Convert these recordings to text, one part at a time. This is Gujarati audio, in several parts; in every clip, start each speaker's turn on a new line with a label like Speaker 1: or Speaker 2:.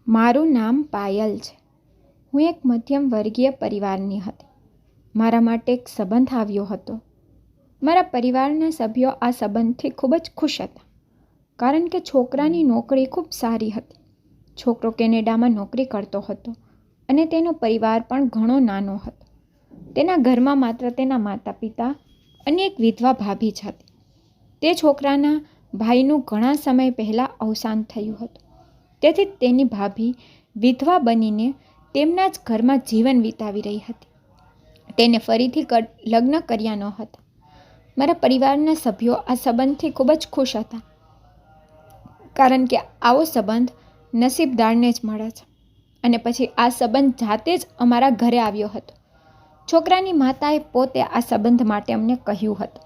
Speaker 1: મારું નામ પાયલ છે. હું એક મધ્યમ વર્ગીય પરિવારની હતી. મારા માટે એક સંબંધ આવ્યો હતો. મારા પરિવારના સભ્યો આ સંબંધથી ખૂબ જ ખુશ હતા, કારણ કે છોકરાની નોકરી ખૂબ સારી હતી. છોકરો કેનેડામાં નોકરી કરતો હતો અને તેનો પરિવાર પણ ઘણો નાનો હતો. તેના ઘરમાં માત્ર તેના માતા પિતા અને એક વિધવા ભાભી જ હતી. તે છોકરાના ભાઈનું ઘણા સમય પહેલાં અવસાન થયું હતું. તેથી તેની ભાભી વિધવા બનીને તેમના જ ઘરમાં જીવન વિતાવી રહી હતી. તેને ફરીથી લગ્ન કર્યા ન હતા. મારા પરિવારના સભ્યો આ સંબંધથી ખૂબ જ ખુશ હતા, કારણ કે આવો સંબંધ નસીબદારને જ મળે છે. અને પછી આ સંબંધ જાતે જ અમારા ઘરે આવ્યો હતો. છોકરાની માતાએ પોતે આ સંબંધ માટે અમને કહ્યું હતું,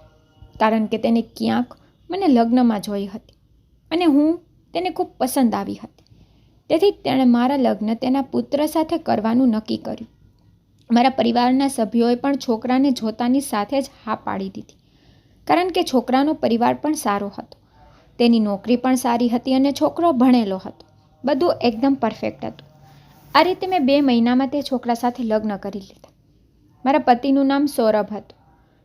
Speaker 1: કારણ કે તેને ક્યાંક મને લગ્નમાં જોઈ હતી અને હું તેને ખૂબ પસંદ આવી હતી. તેથી તેણે મારા લગ્ન તેના પુત્ર સાથે કરવાનું નક્કી કર્યું. મારા પરિવારના સભ્યોએ પણ છોકરાને જોતાની સાથે જ હા પાડી દીધી, કારણ કે છોકરાનો પરિવાર પણ સારો હતો. તેની નોકરી પણ સારી હતી અને છોકરો ભણેલો હતો. બધું એકદમ પરફેક્ટ હતું. આ રીતે મેં 2 મહિનામાં તે છોકરા સાથે લગ્ન કરી લીધા. મારા પતિનું નામ સૌરભ હતું.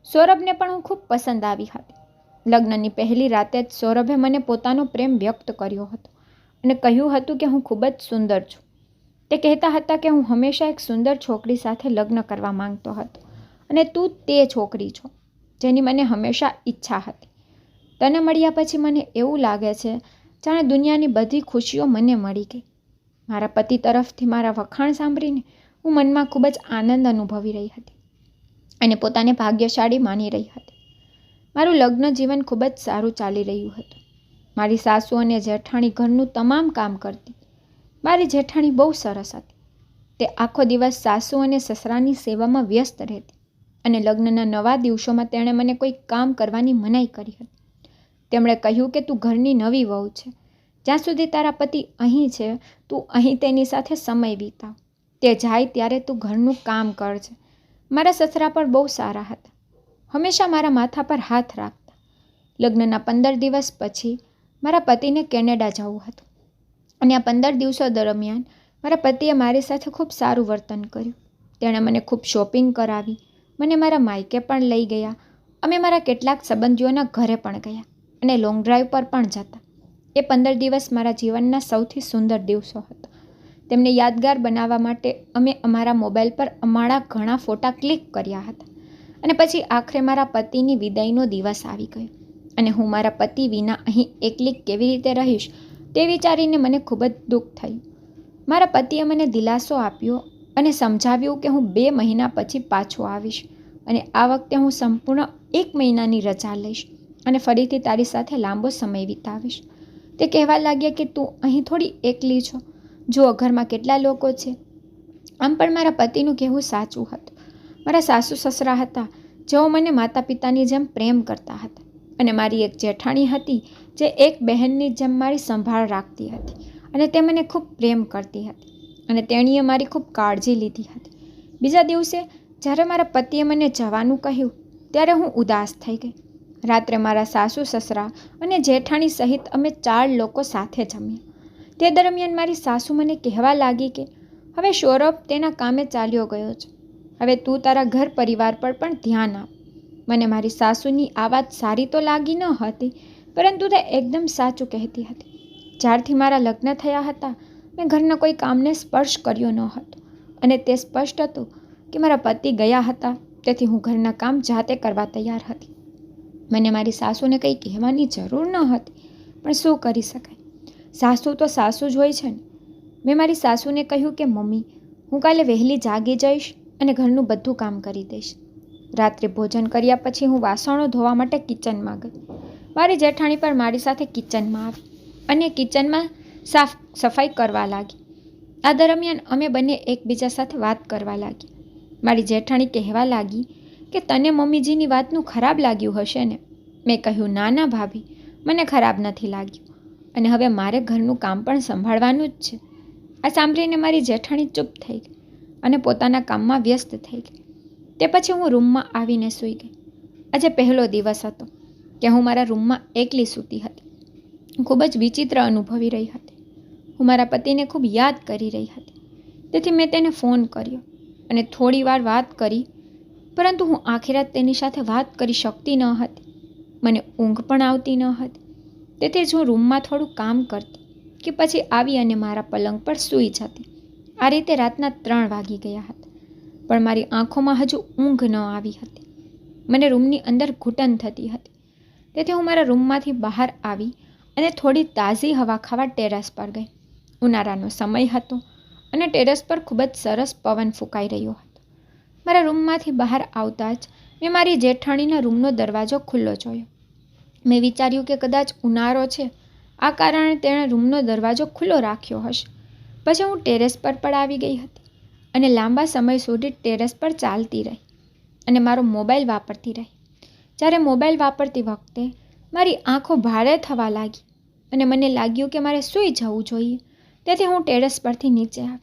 Speaker 1: સૌરભને પણ હું ખૂબ પસંદ આવી હતી. લગ્નની પહેલી રાતે જ સૌરભે મને પોતાનો પ્રેમ વ્યક્ત કર્યો હતો અને કહ્યું હતું કે હું ખૂબ જ સુંદર છું. તે કહેતા હતા કે હું હંમેશા એક સુંદર છોકરી સાથે લગ્ન કરવા માંગતો હતો અને તું તે છોકરી છો જેની મને હંમેશા ઈચ્છા હતી. તને મળ્યા પછી મને એવું લાગે છે જાણે દુનિયાની બધી ખુશીઓ મને મળી ગઈ. મારા પતિ તરફથી મારા વખાણ સાંભળીને હું મનમાં ખૂબ જ આનંદ અનુભવી રહી હતી અને પોતાને ભાગ્યશાળી માની રહી હતી. મારું લગ્ન જીવન ખૂબ જ સારું ચાલી રહ્યું હતું. મારી સાસુ અને જેઠાણી ઘરનું તમામ કામ કરતી. મારી જેઠાણી બહુ સરસ હતી. તે આખો દિવસ સાસુ અને સસરાની સેવામાં વ્યસ્ત રહેતી અને લગ્નના નવા દિવસોમાં તેણે મને કોઈ કામ કરવાની મનાઈ કરી હતી. તેમણે કહ્યું કે તું ઘરની નવી વહુ છે. જ્યાં સુધી તારા પતિ અહીં છે, તું અહીં તેની સાથે સમય વિતાવ. તે જાય ત્યારે તું ઘરનું કામ કરજે. મારા સસરા પણ બહુ સારા હતા. હંમેશા મારા માથા પર હાથ રાખતા. લગ્નના 15 દિવસ પછી મારા પતિને કેનેડા જવું હતું અને આ 15 દિવસો દરમિયાન મારા પતિએ મારી સાથે ખૂબ સારું વર્તન કર્યું. તેણે મને ખૂબ શોપિંગ કરાવી, મને મારા માયકે પણ લઈ ગયા. અમે મારા કેટલાક સંબંધીઓના ઘરે પણ ગયા અને લોંગ ડ્રાઈવ પર પણ જતા. એ 15 દિવસ મારા જીવનના સૌથી સુંદર દિવસો હતા. તેમને યાદગાર બનાવવા માટે અમે અમારા મોબાઈલ પર અમારા ઘણા ફોટા ક્લિક કર્યા હતા. અને પછી આખરે મારા પતિની વિદાયનો દિવસ આવી ગયો અને હું મારા પતિ વિના અહીં એકલી કેવી રીતે રહીશ તે વિચારીને મને ખૂબ જ દુઃખ થયું. મારા પતિએ મને દિલાસો આપ્યો અને સમજાવ્યું કે હું 2 મહિના પછી પાછો આવીશ અને આ વખતે હું સંપૂર્ણ 1 મહિનાની રજા લઈશ અને ફરીથી તારી સાથે લાંબો સમય વિતાવીશ. તે કહેવા લાગ્યા કે તું અહીં થોડી એકલી છો. જુઓ ઘરમાં કેટલા લોકો છે. આમ પણ મારા પતિનું કહેવું સાચું હતું. મારા સાસુ સસરા હતા જેઓ મને માતા પિતાની જેમ પ્રેમ કરતા હતા અને મારી એક જેઠાણી હતી જે એક બહેનની જેમ મારી સંભાળ રાખતી હતી અને તે મને ખૂબ પ્રેમ કરતી હતી અને તેણીએ મારી ખૂબ કાળજી લીધી હતી. બીજા દિવસે જ્યારે મારા પતિએ મને જવાનું કહ્યું ત્યારે હું ઉદાસ થઈ ગઈ. રાત્રે મારા સાસુ સસરા અને જેઠાણી સહિત અમે 4 લોકો સાથે જમ્યા. તે દરમિયાન મારી સાસુ મને કહેવા લાગી કે હવે સૌરભ તેના કામે ચાલ્યો ગયો છે. હવે તું તારા ઘર પરિવાર પર પણ ધ્યાન આપ. મને મારી સાસુની આ વાત સારી તો લાગી ન હતી, પરંતુ તે એકદમ સાચું કહેતી હતી. જ્યારથી મારા લગ્ન થયા હતા મેં ઘરના કોઈ કામને સ્પર્શ કર્યો ન હતો અને તે સ્પષ્ટ હતું કે મારા પતિ ગયા હતા, તેથી હું ઘરના કામ જાતે કરવા તૈયાર હતી. મને મારી સાસુને કંઈ કહેવાની જરૂર ન હતી, પણ શું કરી શકાય? સાસુ તો સાસુ જ હોય છે ને. મેં મારી સાસુને કહ્યું કે મમ્મી, હું કાલે વહેલી જાગી જઈશ અને ઘરનું બધું કામ કરી દઈશ. રાત્રે ભોજન કર્યા પછી હું વાસણો ધોવા માટે કિચનમાં ગઈ. મારી જેઠાણી પણ મારી સાથે કિચનમાં આવી અને કિચનમાં સાફ સફાઈ કરવા લાગી. આ દરમિયાન અમે બંને એકબીજા સાથે વાત કરવા લાગી. મારી જેઠાણી કહેવા લાગી કે તને મમ્મીજીની વાતનું ખરાબ લાગ્યું હશે ને. મેં કહ્યું ના ના ભાભી, મને ખરાબ નથી લાગ્યું અને હવે મારે ઘરનું કામ પણ સંભાળવાનું જ છે. આ સાંભળીને મારી જેઠાણી ચૂપ થઈ ગઈ અને પોતાના કામમાં વ્યસ્ત થઈ ગઈ. તે પછી હું રૂમમાં આવીને સૂઈ ગઈ. આજે પહેલો દિવસ હતો કે હું મારા રૂમમાં એકલી સૂતી હતી. ખૂબ જ વિચિત્ર અનુભવી રહી હતી. હું મારા પતિને ખૂબ યાદ કરી રહી હતી. તેથી મેં તેને ફોન કર્યો અને થોડી વાર વાત કરી, પરંતુ હું આખી રાત તેની સાથે વાત કરી શકતી ન હતી. મને ઊંઘ પણ આવતી ન હતી. તેથી જ હું રૂમમાં થોડું કામ કરતી કે પછી આવી અને મારા પલંગ પર સૂઈ જતી. આ રીતે રાતના 3 વાગી ગયા હતા, પણ મારી આંખોમાં હજુ ઊંઘ ન આવી હતી. મને રૂમની અંદર ઘૂંટણ થતી હતી. તેથી હું મારા રૂમમાંથી બહાર આવી અને થોડી તાજી હવા ખાવા ટેરેસ પર ગઈ. ઉનાળાનો સમય હતો અને ટેરેસ પર ખૂબ જ સરસ પવન ફૂંકાઈ રહ્યો હતો. મારા રૂમમાંથી બહાર આવતા જ મેં મારી જેઠાણીના રૂમનો દરવાજો ખુલ્લો જોયો. મેં વિચાર્યું કે કદાચ ઉનાળો છે, આ કારણે તેણે રૂમનો દરવાજો ખુલ્લો રાખ્યો હશે. પછી હું ટેરેસ પર પણ આવી ગઈ હતી અને લાંબા સમય સુધી ટેરેસ પર ચાલતી રહી અને મારો મોબાઈલ વાપરતી રહી. જ્યારે મોબાઈલ વાપરતી વખતે મારી આંખો ભારે થવા લાગી અને મને લાગ્યું કે મારે સૂઈ જવું જોઈએ. તેથી હું ટેરેસ પરથી નીચે આવી.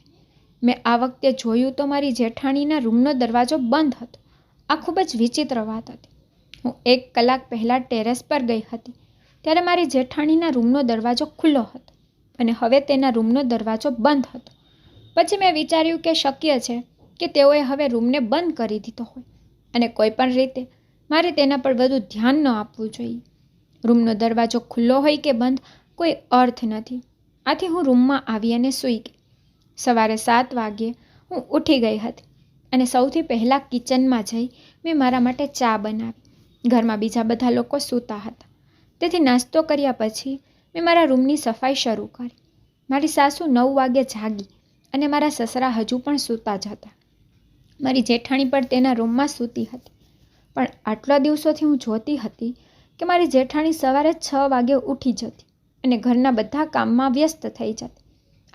Speaker 1: મેં આ વખતે જોયું તો મારી જેઠાણીના રૂમનો દરવાજો બંધ હતો. આ ખૂબ જ વિચિત્ર વાત હતી. હું 1 કલાક પહેલાં ટેરેસ પર ગઈ હતી ત્યારે મારી જેઠાણીના રૂમનો દરવાજો ખુલ્લો હતો અને હવે તેના રૂમનો દરવાજો બંધ હતો. પછી મેં વિચાર્યું કે શક્ય છે કે તેઓએ હવે રૂમને બંધ કરી દીધો હોય અને કોઈ પણ રીતે મારે તેના પર વધુ ધ્યાન ન આપવું જોઈએ. રૂમનો દરવાજો ખુલ્લો હોય કે બંધ કોઈ અર્થ નથી. આથી હું રૂમમાં આવી અને સૂઈ ગઈ. સવારે 7 વાગ્યે હું ઉઠી ગઈ હતી અને સૌથી પહેલાં કિચનમાં જઈ મેં મારા માટે ચા બનાવી. ઘરમાં બીજા બધા લોકો સૂતા હતા. તેથી નાસ્તો કર્યા પછી મેં મારા રૂમની સફાઈ શરૂ કરી. મારી સાસુ 9 વાગ્યે જાગી અને મારા સસરા હજુ પણ સૂતા જ હતા. મારી જેઠાણી પણ તેના રૂમમાં સૂતી હતી. પણ આટલા દિવસોથી હું જોતી હતી કે મારી જેઠાણી સવારે 6 વાગ્યે ઉઠી જતી અને ઘરના બધા કામમાં વ્યસ્ત થઈ જતી.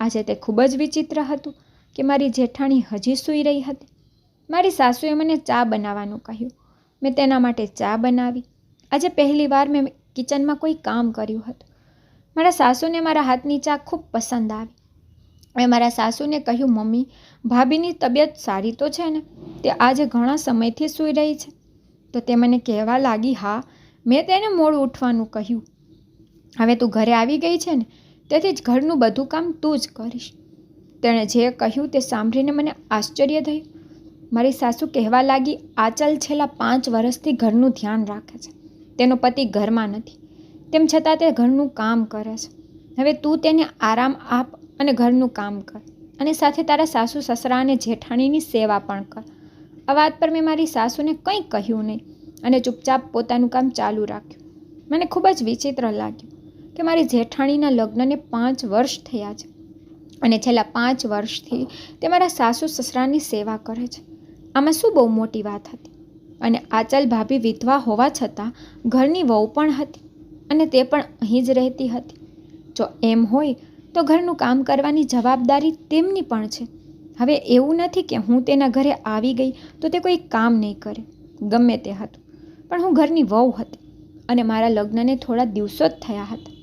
Speaker 1: આજે તે ખૂબ જ વિચિત્ર હતું કે મારી જેઠાણી હજી સૂઈ રહી હતી. મારી સાસુએ મને ચા બનાવવાનું કહ્યું. મેં તેના માટે ચા બનાવી. આજે પહેલી વાર મેં કિચનમાં કોઈ કામ કર્યું હતું. મારા સાસુને મારા હાથની ચા ખૂબ પસંદ આવી. મેં મારા સાસુને કહ્યું, મમ્મી, ભાભીની તબિયત સારી તો છે ને? તે આજે ઘણા સમયથી સૂઈ રહી છે. તો તે મને કહેવા લાગી, હા, મેં તેને મોડું ઉઠવાનું કહ્યું. હવે તું ઘરે આવી ગઈ છે ને, તેથી જ ઘરનું બધું કામ તું જ કરીશ. તેણે જે કહ્યું તે સાંભળીને મને આશ્ચર્ય થયું. મારી સાસુ કહેવા લાગી, આચલ છેલ્લા 5 વર્ષથી ઘરનું ધ્યાન રાખે છે. તેનો પતિ ઘરમાં નથી, તેમ છતાં તે ઘરનું કામ કરે છે. હવે તું તેને આરામ આપ અને ઘરનું કામ કર અને સાથે તારા સાસુ સસરા અને જેઠાણીની સેવા પણ કર. આ વાત પર મેં મારી સાસુને કંઈ કહ્યું નહીં અને ચૂપચાપ પોતાનું કામ ચાલુ રાખ્યું. મને ખૂબ જ વિચિત્ર લાગ્યું કે મારી જેઠાણીના લગ્નને 5 વર્ષ થયા છે અને છેલ્લા 5 વર્ષથી તે મારા સાસુ સસરાની સેવા કરે છે. આમાં શું બહુ મોટી વાત હતી? અને આચલ ભાભી વિધવા હોવા છતાં ઘરની વહુ પણ હતી અને તે પણ અહીં જ રહેતી હતી. જો એમ હોય તો ઘરનું કામ કરવાની જવાબદારી તેમની પણ છે. હવે એવું નથી કે હું તેના ઘરે આવી ગઈ તો તે કોઈ કામ નહીં કરે. ગમે તે હતું, પણ હું ઘરની વહુ હતી અને મારા લગ્નને થોડા દિવસો જ થયા હતા.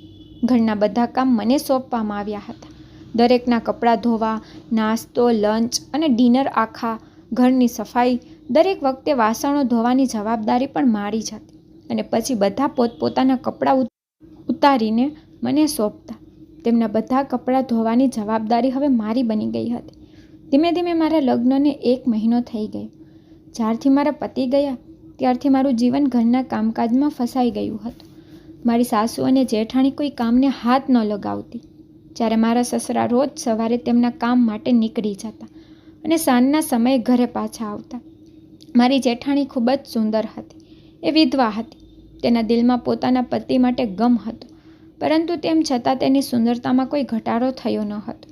Speaker 1: ઘરના બધા કામ મને સોંપવામાં આવ્યા હતા. દરેકના કપડાં ધોવા, નાસ્તો, લંચ અને ડિનર, આખા ઘરની સફાઈ, દરેક વખતે વાસણો ધોવાની જવાબદારી પણ મારી જ હતી. અને પછી બધા પોતપોતાના કપડાં ઉતારીને મને સોંપતા. તેમના બધા કપડાં ધોવાની જવાબદારી હવે મારી બની ગઈ હતી. ધીમે ધીમે મારા લગ્નને 1 મહિનો થઈ ગયો. જ્યારથી મારા પતિ ગયા ત્યારથી મારું જીવન ઘરના કામકાજમાં ફસાઈ ગયું હતું. મારી સાસુ અને જેઠાણી કોઈ કામને હાથ ન લગાવતી. જ્યારે મારા સસરા રોજ સવારે તેમના કામ માટે નીકળી જતા અને સાંજના સમયે ઘરે પાછા આવતા. મારી જેઠાણી ખૂબ જ સુંદર હતી. એ વિધવા હતી. તેના દિલમાં પોતાના પતિ માટે ગમ હતો, પરંતુ તેમ છતાં તેની સુંદરતામાં કોઈ ઘટાડો થયો ન હતો.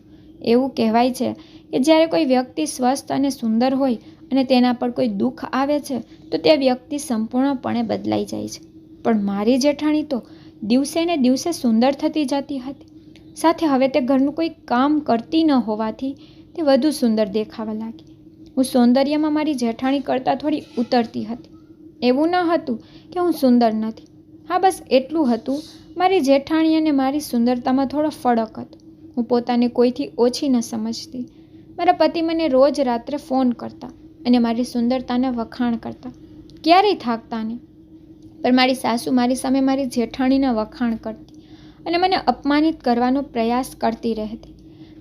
Speaker 1: એવું કહેવાય છે કે જ્યારે કોઈ વ્યક્તિ સ્વસ્થ અને સુંદર હોય અને તેના પર કોઈ દુઃખ આવે છે તો તે વ્યક્તિ સંપૂર્ણપણે બદલાઈ જાય છે. પણ મારી જેઠાણી તો દિવસે ને દિવસે સુંદર થતી જતી હતી. સાથે હવે તે ઘરનું કોઈ કામ કરતી ન હોવાથી તે વધુ સુંદર દેખાવા લાગી. હું સૌંદર્યમાં મારી જેઠાણી કરતાં થોડી ઉતરતી હતી. એવું ન હતું કે હું સુંદર નથી. હા, બસ એટલું હતું, મારી જેઠાણી અને મારી સુંદરતામાં થોડો ફરક હતો. હું પોતાને કોઈથી ઓછી ન સમજતી. મારા પતિ મને રોજ રાત્રે ફોન કરતા અને મારી સુંદરતાના વખાણ કરતા. ક્યારેય થાકતા નહીં. પણ મારી સાસુ મારી સામે મારી જેઠાણીના વખાણ કરતી અને મને અપમાનિત કરવાનો પ્રયાસ કરતી રહેતી.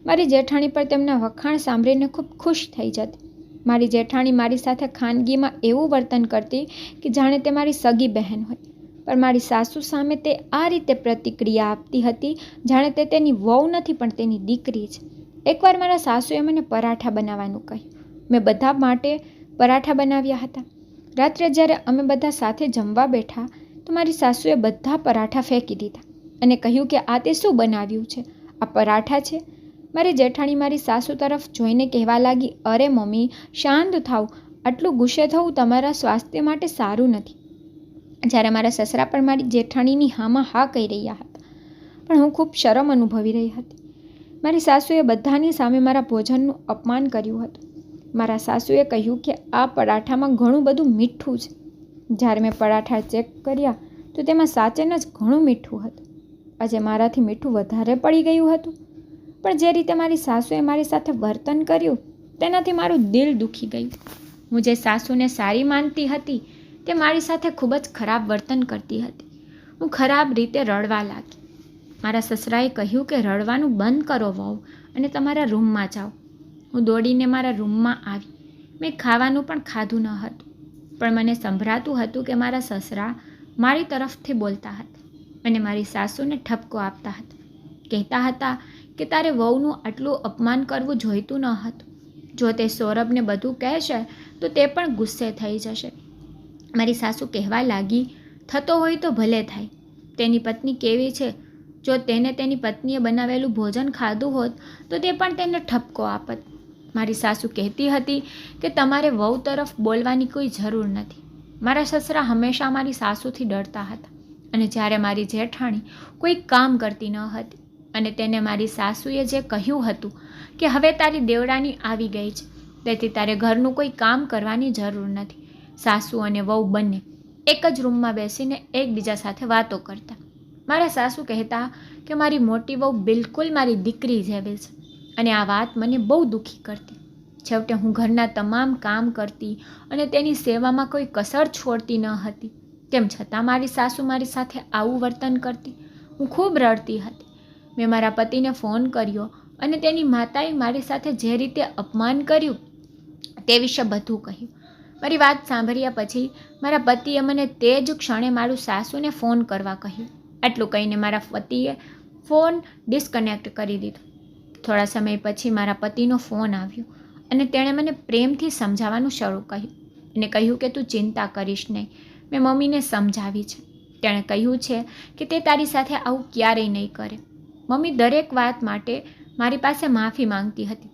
Speaker 1: મારી જેઠાણી પર તેમના વખાણ સાંભળીને ખૂબ ખુશ થઈ જતી. મારી જેઠાણી મારી સાથે ખાનગીમાં એવું વર્તન કરતી કે જાણે તે મારી સગી બહેન હોય, પણ મારી સાસુ સામે તે આ રીતે પ્રતિક્રિયા આપતી હતી જાણે તે તેની વહુ નથી પણ તેની દીકરી છે. એકવાર મારા સાસુએ મને પરાઠા બનાવવાનું કહ્યું. મેં બધા માટે પરાઠા બનાવ્યા હતા. રાત્રે જ્યારે અમે બધા સાથે જમવા બેઠા તો મારી સાસુએ બધા પરાઠા ફેંકી દીધા અને કહ્યું કે આ તે શું બનાવ્યું છે? આ પરાઠા છે? મારી જેઠાણી મારી સાસુ તરફ જોઈને કહેવા લાગી, અરે મમ્મી, શાંત થાવ, આટલું ગુસ્સે થવું તમારા સ્વાસ્થ્ય માટે સારું નથી. જ્યારે મારા સસરા પણ મારી જેઠાણીની હામાં હા કહી રહ્યા હતા, પણ હું ખૂબ શરમ અનુભવી રહી હતી. મારી સાસુએ બધાની સામે મારા ભોજનનું અપમાન કર્યું હતું. મારા સાસુએ કહ્યું કે આ પરાઠામાં ઘણું બધું મીઠું છે. જ્યારે મેં પરાઠા ચેક કર્યા તો તેમાં સાચેને જ ઘણું મીઠું હતું. આજે મારાથી મીઠું વધારે પડી ગયું હતું. પણ જે રીતે મારી સાસુએ મારી સાથે વર્તન કર્યું તેનાથી મારું દિલ દુખી ગયું. હું જે સાસુને સારી માનતી હતી તે મારી સાથે ખૂબ જ ખરાબ વર્તન કરતી હતી. હું ખરાબ રીતે રડવા લાગી. મારા સસરાએ કહ્યું કે રડવાનું બંધ કરો વહુ અને તમારા રૂમમાં જાઓ. હું દોડીને મારા રૂમમાં આવી. મેં ખાવાનું પણ ખાધું ન હતું, પણ મને સંભળાતું હતું કે મારા સસરા મારી તરફથી બોલતા હતા અને મારી સાસુને ઠપકો આપતા હતા. કહેતા હતા કે તારે વહુનું આટલું અપમાન કરવું જોઈતું ન હતું. જો તે સૌરભને બધું કહેશે તો તે પણ ગુસ્સે થઈ જશે. મારી સાસુ કહેવા લાગી, થતો હોય તો ભલે થાય. તેની પત્ની કેવી છે? જો તેને તેની પત્નીએ બનાવેલું ભોજન ખાધું હોત તો તે પણ તેને ઠપકો આપત. મારી સાસુ કહેતી હતી કે તમારે વહુ તરફ બોલવાની કોઈ જરૂર નથી. મારા સસરા હંમેશા મારી સાસુથી ડરતા હતા અને જ્યારે મારી જેઠાણી કોઈ કામ કરતી ન હતી અને તેને મારી સાસુએ જે કહ્યું હતું કે હવે તારી દેવડાની આવી ગઈ છે તેથી તારે ઘરનું કોઈ કામ કરવાની જરૂર નથી, સાસુ અને વહુ બંને એક જ રૂમમાં બેસીને એકબીજા સાથે વાતો કરતા. મારા સાસુ કહેતા કે મારી મોટી વહુ બિલકુલ મારી દીકરી જેવી છે અને આ વાત મને બહુ દુઃખી કરતી. છેવટે હું ઘરના તમામ કામ કરતી અને તેની સેવામાં કોઈ કસર છોડતી ન હતી. તેમ છતાં મારી સાસુ મારી સાથે આવું વર્તન કરતી. હું ખૂબ રડતી હતી. મેં મારા પતિને ફોન કર્યો અને તેની માતાએ મારી સાથે જે રીતે અપમાન કર્યું તે વિશે બધું કહ્યું. મારી વાત સાંભળ્યા પછી મારા પતિએ મને તે જ ક્ષણે મારું સાસુને ફોન કરવા કહ્યું. આટલું કહીને મારા પતિએ ફોન ડિસ્કનેક્ટ કરી દીધો. થોડા સમય પછી મારા પતિનો ફોન આવ્યો અને તેણે મને પ્રેમથી સમજાવવાનું શરૂ કર્યું અને કહ્યું કે તું ચિંતા કરીશ નહીં, મેં મમ્મીને સમજાવી છે. તેણે કહ્યું છે કે તે તારી સાથે આવું ક્યારેય નહીં કરે. મમ્મી દરેક વાત માટે મારી પાસે માફી માંગતી હતી.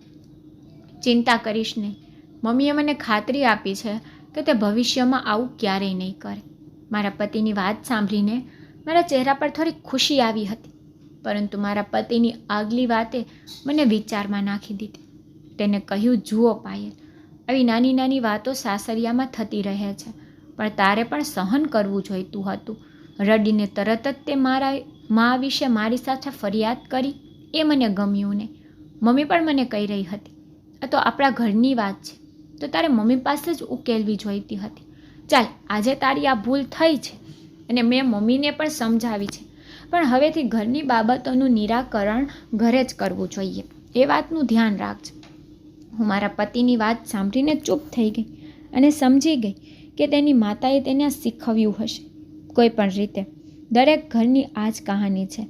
Speaker 1: ચિંતા કરીશ નહીં. મમ્મીએ મને ખાતરી આપી છે કે તે ભવિષ્યમાં આવું ક્યારેય નહીં કરે. મારા પતિની વાત સાંભળીને મારા ચહેરા પર થોડી ખુશી આવી હતી, પરંતુ મારા પતિની આગલી વાતે મને વિચારમાં નાખી દીધી. તેને કહ્યું, જુઓ પાયલ, આવી નાની નાની વાતો સાસરિયામાં થતી રહે છે, પણ તારે પણ સહન કરવું જોઈતું હતું. રડીને તરત જ તે મારા મા વિશે મારી સાથે ફરિયાદ કરી એ મને ગમ્યું નહીં. મમ્મી પણ મને કહી રહી હતી, આ તો આપણા ઘરની વાત છે તો તારે મમ્મી પાસે જ ઉકેલવી જોઈતી હતી. ચાલ, આજે તારી આ ભૂલ થઈ છે અને મેં મમ્મીને પણ સમજાવી છે, પણ હવેથી ઘરની બાબતોનું નિરાકરણ ઘરે જ કરવું જોઈએ, એ વાતનું ધ્યાન રાખજે. હું મારા પતિની વાત સાંભળીને ચૂપ થઈ ગઈ અને સમજી ગઈ કે તેની માતાએ તેને શીખવ્યું હશે. કોઈ પણ રીતે દરેક ઘરની આ જ કહાની છે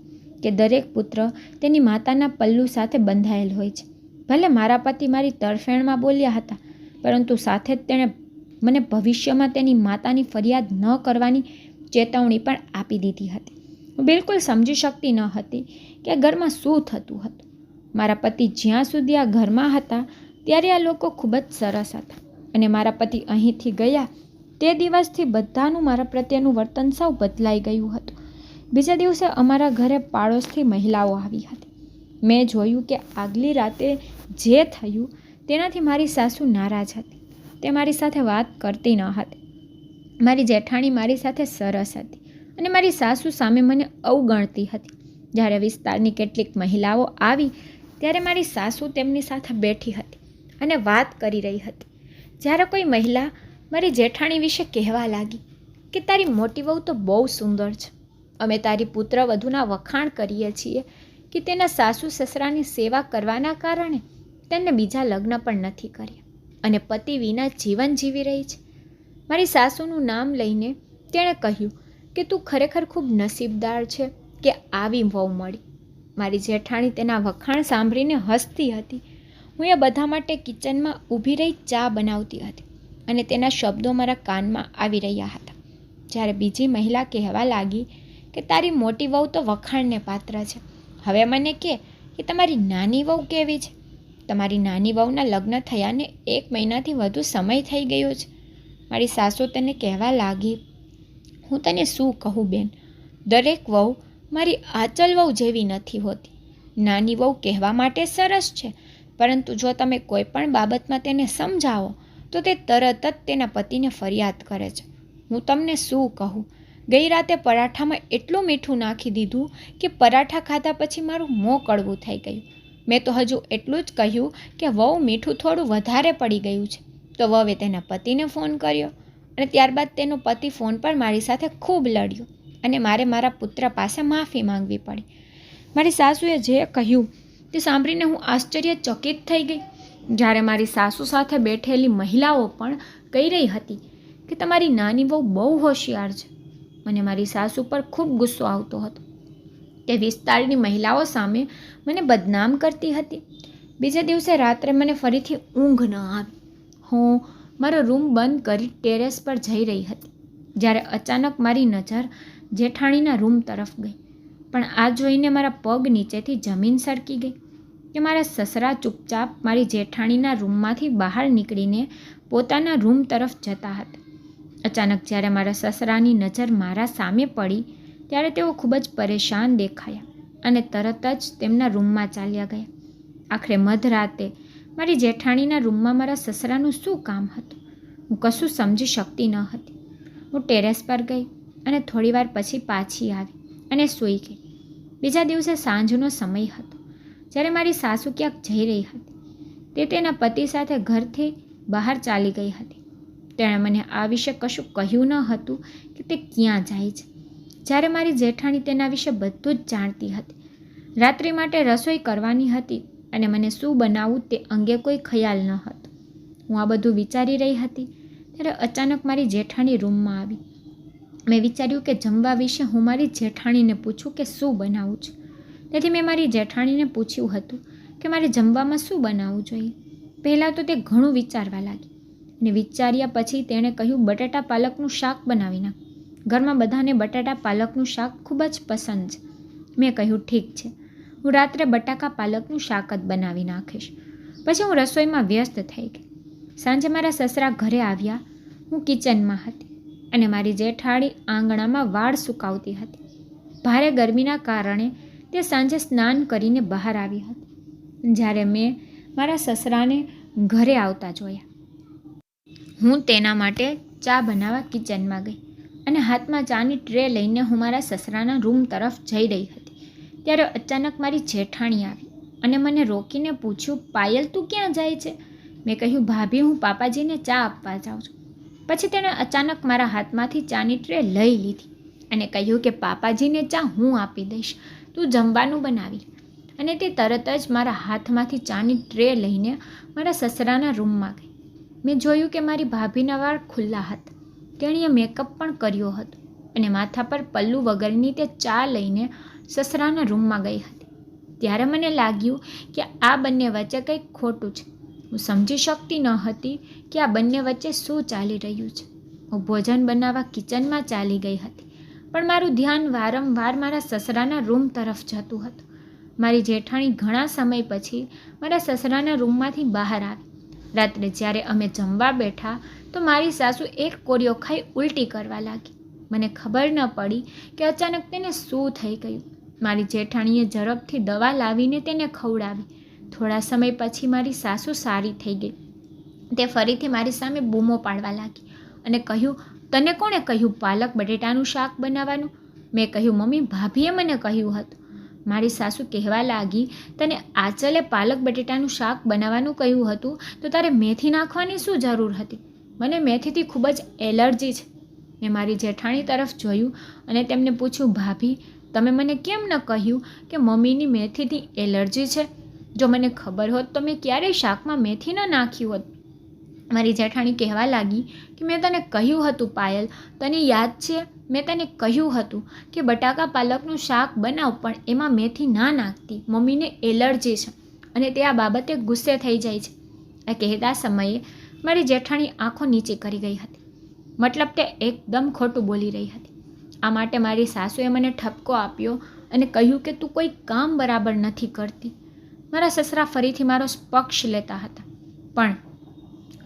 Speaker 1: કે દરેક પુત્ર તેની માતાના પલ્લુ સાથે બંધાયેલ હોય છે. ભલે મારા પતિ મારી તરફેણમાં બોલ્યા હતા, પરંતુ સાથે જ તેણે મને ભવિષ્યમાં તેની માતાની ફરિયાદ ન કરવાની ચેતવણી પણ આપી દીધી હતી. હું બિલકુલ સમજી શકતી ન હતી કે ઘરમાં શું થતું હતું. મારા પતિ જ્યાં સુધી આ ઘરમાં હતા ત્યારે આ લોકો ખૂબ જ સરસ હતા અને મારા પતિ અહીંથી ગયા તે દિવસથી બધાનું મારા પ્રત્યેનું વર્તન સાવ બદલાઈ ગયું હતું. બીજા દિવસે અમારા ઘરે પાડોશથી મહિલાઓ આવી હતી. મેં જોયું કે આગલી રાતે જે થયું તેનાથી મારી સાસુ નારાજ હતી. તે મારી સાથે વાત કરતી ન હતી. મારી જેઠાણી મારી સાથે સરસ હતી અને મારી સાસુ સામે મને અવગણતી હતી. જ્યારે વિસ્તારની કેટલીક મહિલાઓ આવી ત્યારે મારી સાસુ તેમની સાથે બેઠી હતી અને વાત કરી રહી હતી. જ્યારે કોઈ મહિલા મારી જેઠાણી વિશે કહેવા લાગી કે તારી મોટી વહુ તો બહુ સુંદર છે, અમે તારી પુત્રવધૂના વખાણ કરીએ છીએ, કે તેના સાસુ સસરાની સેવા કરવાના કારણે તેને બીજા લગ્ન પણ નથી કર્યા અને પતિ વિના જીવન જીવી રહી છે. મારી સાસુનું નામ લઈને તેણે કહ્યું કે તું ખરેખર ખૂબ નસીબદાર છે કે આવી વહુ મળી. મારી જેઠાણી તેના વખાણ સાંભળીને હસતી હતી. હું એ બધા માટે કિચનમાં ઊભી રહી ચા બનાવતી હતી અને તેના શબ્દો મારા કાનમાં આવી રહ્યા હતા. જ્યારે બીજી મહિલા કહેવા લાગી કે તારી મોટી વહુ તો વખાણને પાત્ર છે. હવે મને કે તમારી નાની વહુ કેવી છે? તમારી નાની વહુના લગ્ન થયાને 1 મહિનાથી વધુ સમય થઈ ગયો છે. મારી સાસુ તેને કહેવા લાગી, હું તને શું કહું બેન, દરેક વહુ મારી આચલ વહુ જેવી નથી હોતી. નાની વહુ કહેવા માટે સરસ છે, પરંતુ જો તમે કોઈ પણ બાબતમાં તેને સમજાવો તો તે તરત જ તેના પતિને ફરિયાદ કરે છે. હું તમને શું કહું, ગઈ રાતે પરાઠામાં એટલું મીઠું નાખી દીધું કે પરાઠા ખાધા પછી મારું મોં કડવું થઈ ગયું. મેં તો હજુ એટલું જ કહ્યું કે વહુ મીઠું થોડું વધારે પડી ગયું છે, તો વહુએ તેના પતિને ફોન કર્યો અને ત્યારબાદ તેનો પતિ ફોન પર મારી સાથે ખૂબ લડ્યો અને મારે મારા પુત્ર પાસે માફી માંગવી પડી. મારી સાસુએ જે કહ્યું તે સાંભળીને હું આશ્ચર્યચકિત થઈ ગઈ. જ્યારે મારી સાસુ સાથે બેઠેલી મહિલાઓ પણ કહી રહી હતી કે તમારી નાની વહુ બહુ હોશિયાર છે. મને મારી સાસુ પર ખૂબ ગુસ્સો આવતો હતો. તે વિસ્તારની મહિલાઓ સામે મને બદનામ કરતી હતી. બીજા દિવસે રાત્રે મને ફરીથી ઊંઘ ન આવી. હું મારો રૂમ બંધ કરી ટેરેસ પર જઈ રહી હતી જ્યારે અચાનક મારી નજર જેઠાણીના રૂમ તરફ ગઈ. પણ આ જોઈને મારા પગ નીચેથી જમીન સરકી ગઈ કે મારા સસરા ચૂપચાપ મારી જેઠાણીના રૂમમાંથી બહાર નીકળીને પોતાના રૂમ તરફ જતા હતા. અચાનક જ્યારે મારા સસરાની નજર મારા સામે પડી ત્યારે તેઓ ખૂબ જ પરેશાન દેખાયા અને તરત જ તેમના રૂમમાં ચાલ્યા ગયા. આખરે મધરાતે મારી જેઠાણીના રૂમમાં મારા સસરાનું શું કામ હતું? હું કશું સમજી શકતી ન હતી. હું ટેરેસ પર ગઈ અને થોડીવાર પછી પાછી આવી અને સૂઈ ગઈ. બીજા દિવસે સાંજનો સમય હતો જ્યારે મારી સાસુ ક્યાંક જઈ રહી હતી. તે તેના પતિ સાથે ઘરથી બહાર ચાલી ગઈ હતી. તેણે મને આ વિશે કશું કહ્યું ન હતું કે તે ક્યાં જાય છે. જ્યારે મારી જેઠાણી તેના વિશે બધું જ જાણતી હતી. રાત્રિ માટે રસોઈ કરવાની હતી અને મને શું બનાવવું તે અંગે કોઈ ખ્યાલ ન હતો. હું આ બધું વિચારી રહી હતી ત્યારે અચાનક મારી જેઠાણી રૂમમાં આવી. મેં વિચાર્યું કે જમવા વિશે હું મારી જેઠાણીને પૂછું કે શું બનાવું છું. તેથી મેં મારી જેઠાણીને પૂછ્યું હતું કે મારે જમવામાં શું બનાવવું જોઈએ. પહેલાં તો તે ઘણું વિચારવા લાગી અને વિચાર્યા પછી તેણે કહ્યું, બટાટા પાલકનું શાક બનાવી નાખ. ઘરમાં બધાને બટાટા પાલકનું શાક ખૂબ જ પસંદ છે. મેં કહ્યું, ઠીક છે, હું રાત્રે બટાકા પાલકનું શાક જ બનાવી નાખીશ. પછી હું રસોઈમાં વ્યસ્ત થઈ ગઈ. સાંજે મારા સસરા ઘરે આવ્યા. હું કિચનમાં હતી અને મારી જેઠાણી આંગણામાં વાળ સુકાવતી હતી. ભારે ગરમીના કારણે તે સાંજે સ્નાન કરીને બહાર આવી હતી. જ્યારે મેં મારા સસરાને ઘરે આવતા જોયા, હું તેના માટે ચા બનાવવા કિચનમાં ગઈ અને હાથમાં ચાની ટ્રે લઈને હું મારા સસરાના રૂમ તરફ જઈ રહી હતી. ત્યારે અચાનક મારી જેઠાણી આવી અને મને રોકીને પૂછ્યું, પાયલ તું ક્યાં જાય છે? મેં કહ્યું, ભાભી હું પાપાજીને ચા આપવા જાઉં છું. પછી તેણે અચાનક મારા હાથમાંથી ચાની ટ્રે લઈ લીધી અને કહ્યું કે પાપાજીને ચા હું આપી દઈશ, તું જમવાનું બનાવી. અને તે તરત જ મારા હાથમાંથી ચાની ટ્રે લઈને મારા સસરાના રૂમમાં ગઈ. મેં જોયું કે મારી ભાભીના વાળ ખુલ્લા હતા. તેણીએ મેકઅપ પણ કર્યો હતો અને માથા પર પલ્લું વગરની તે ચા લઈને સસરાના રૂમમાં ગઈ હતી. ત્યારે મને લાગ્યું કે આ બંને વચ્ચે કંઈક ખોટું છે. હું સમજી શકતી ન હતી કે આ બંને વચ્ચે શું ચાલી રહ્યું છે. હું ભોજન બનાવવા કિચનમાં ચાલી ગઈ હતી, પણ મારું ધ્યાન વારંવાર મારા સસરાના રૂમ તરફ જતું હતું. મારી જેઠાણી ઘણા સમય પછી મારા સસરાના રૂમમાંથી બહાર આવી. રાત્રે જ્યારે અમે જમવા બેઠા તો મારી સાસુ એક કોરિયો ખાઈ ઉલટી કરવા લાગી. મને ખબર ન પડી કે અચાનક તેને શું થઈ ગયું. મારી જેઠાણીએ ઝડપથી દવા લાવીને તેને ખવડાવી. થોડા સમય પછી મારી સાસુ સારી થઈ ગઈ. તે ફરીથી મારી સામે બૂમો પાડવા લાગી અને કહ્યું, તને કોણે કહ્યું પાલક બટેટાનું શાક બનાવવાનું? મેં કહ્યું, મમ્મી, ભાભીએ મને કહ્યું હતું. મારી સાસુ કહેવા લાગી, તને આચલે પાલક બટેટાનું શાક બનાવવાનું કહ્યું હતું તો તારે મેથી નાખવાની શું જરૂર હતી? મને મેથીથી ખૂબ જ એલર્જી છે. મેં મારી જેઠાણી તરફ જોયું અને તેમને પૂછ્યું, ભાભી તમે મને કેમ ન કહ્યું કે મમ્મીની મેથીથી એલર્જી છે? જો મને ખબર હોત તો મેં ક્યારેય શાકમાં મેથી ન નાખ્યું હોત. મારી જેઠાણી કહેવા લાગી કે મેં તને કહ્યું હતું પાયલ, તને યાદ છે મેં તને કહ્યું હતું કે બટાકા પાલકનું શાક બનાવ પણ એમાં મેથી ના નાખતી, મમ્મીને એલર્જી છે અને તે આ બાબતે ગુસ્સે થઈ જાય છે. આ કહેતા સમયે મારી જેઠાણી આંખો નીચે કરી ગઈ હતી. મતલબ તે એકદમ ખોટું બોલી રહી હતી. આ માટે મારી સાસુએ મને ઠપકો આપ્યો અને કહ્યું કે તું કોઈ કામ બરાબર નથી કરતી. મારા સસરા ફરીથી મારો પક્ષ લેતા હતા પણ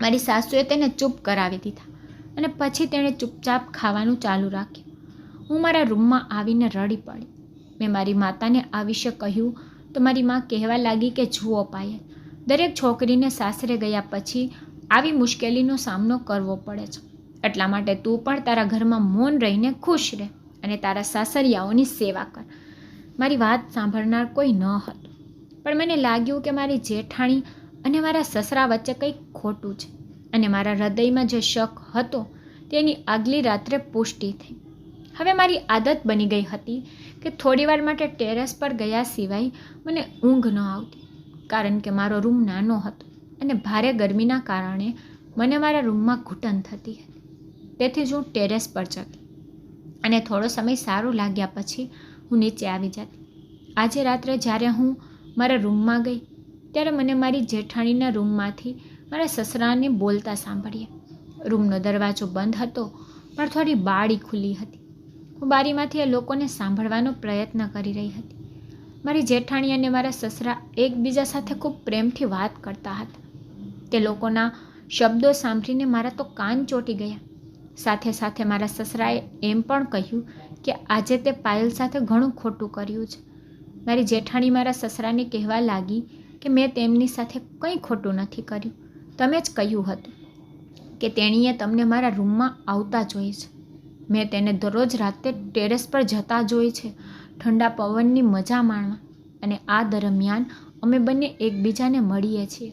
Speaker 1: મારી સાસુએ તેને ચૂપ કરાવી દીધા અને પછી તેણે ચૂપચાપ ખાવાનું ચાલુ રાખ્યું. હું મારા રૂમમાં આવીને રડી પડી. મેં મારી માતાને આ વિશે કહ્યું તો મારી મા કહેવા લાગી કે જુઓ પાયલ, દરેક છોકરીને સાસરે ગયા પછી આવી મુશ્કેલીનો સામનો કરવો પડે છે. એટલા માટે તું પણ તારા ઘરમાં મૌન રહીને ખુશ રહે અને તારા સાસરિયાઓની સેવા કર. મારી વાત સાંભળનાર કોઈ ન હતું પણ મને લાગ્યું કે મારી જેઠાણી અને મારા સસરા વચ્ચે કંઈક ખોટું છે અને મારા હૃદયમાં જે શક હતો તેની આગલી રાત્રે પુષ્ટિ થઈ. હવે મારી આદત બની ગઈ હતી કે થોડીવાર માટે ટેરેસ પર ગયા સિવાય મને ઊંઘ ન આવતી, કારણ કે મારો રૂમ નાનો હતો અને ભારે ગરમીના કારણે મને મારા રૂમમાં ઘૂંટણ થતી હતી. તેથી જ હું ટેરેસ પર જતી અને થોડો સમય સારું લાગ્યા પછી હું નીચે આવી જતી. આજે રાત્રે જ્યારે હું મારા રૂમમાં ગઈ ત્યારે મને મારી જેઠાણીના રૂમમાંથી મારા સસરાને બોલતા સાંભળ્યા. રૂમનો દરવાજો બંધ હતો પણ થોડી બારી ખુલ્લી હતી. હું બારીમાંથી એ લોકોને સાંભળવાનો પ્રયત્ન કરી રહી હતી. મારી જેઠાણી અને મારા સસરા એકબીજા સાથે ખૂબ પ્રેમથી વાત કરતા હતા. તે લોકોના શબ્દો સાંભળીને મારા તો કાન ચોંટી ગયા. સાથે સાથે મારા સસરાએ એમ પણ કહ્યું કે આજે તે પાયલ સાથે ઘણું ખોટું કર્યું છે. મારી જેઠાણી મારા સસરાને કહેવા લાગી કે મેં તેમની સાથે કંઈ ખોટું નથી કર્યું. તમે જ કહ્યું હતું કે તેણીએ તમને મારા રૂમમાં આવતા જોઈ છે. મેં તેને દરરોજ રાતે ટેરેસ પર જતા જોઈ છે, ઠંડા પવનની મજા માણવા, અને આ દરમિયાન અમે બંને એકબીજાને મળીએ છીએ.